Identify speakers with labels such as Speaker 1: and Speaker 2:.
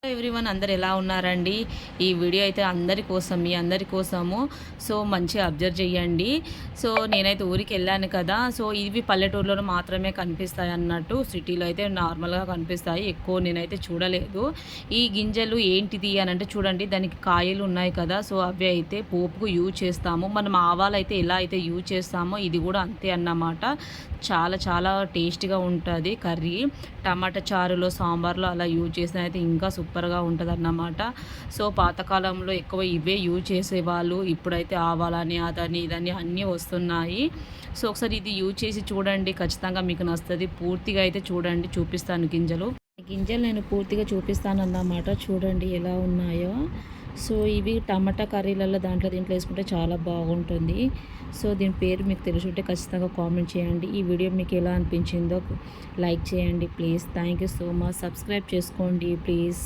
Speaker 1: Everyone అందరు ఎలా ఉన్నారండి? ఈ వీడియో అయితే అందరి కోసం మీ అందరి కోసము. సో మంచిగా అబ్జర్వ్ చేయండి. సో నేనైతే ఊరికెళ్ళాను కదా! సో ఇవి పల్లెటూరులో మాత్రమే కనిపిస్తాయి అన్నట్టు. సిటీలో అయితే నార్మల్‌గా కనిపిస్తాయి. ఎక్కువ నేనైతే చూడలేదు. ఈ గింజలు ఏంటిది అనంటే చూడండి, దానికి కాయలు ఉన్నాయి కదా! సో అవి అయితే పోపుకు యూజ్ చేస్తాము. మనం ఆవాలైతే ఎలా అయితే యూజ్ చేస్తామో ఇది కూడా అంతే అన్నమాట. చాలా చాలా టేస్టీగా ఉంటది కర్రీ. టమాటా చారులో, సాంబార్‌లో అలా యూజ్ చేసినా అయితే ఇంకా సూపర్‌గా ఉంటదన్నమాట. సో పాతకాలంలో ఎక్కువ ఇవే యూజ్ చేసేవాళ్ళు. ఇప్పుడైతే ఆవాలని, అదని, ఇదని అన్నీ వస్తున్నాయి. సో ఒకసారి ఇది యూజ్ చేసి చూడండి. ఖచ్చితంగా మీకు నచ్చుతది. పూర్తిగా అయితే చూడండి, చూపిస్తాను గింజలు. గింజలు నేను పూర్తిగా చూపిస్తానన్నమాట. చూడండి ఎలా ఉన్నాయో. సో ఇవి టమాటా కర్రీలలో దాంట్లో దీంట్లో వేసుకుంటే చాలా బాగుంటుంది. సో దీని పేరు మీకు తెలుసుంటే ఖచ్చితంగా కామెంట్ చేయండి. ఈ వీడియో మీకు ఎలా అనిపించిందో లైక్ చేయండి please. Thank you so much. Subscribe చేసుకోండి ప్లీజ్.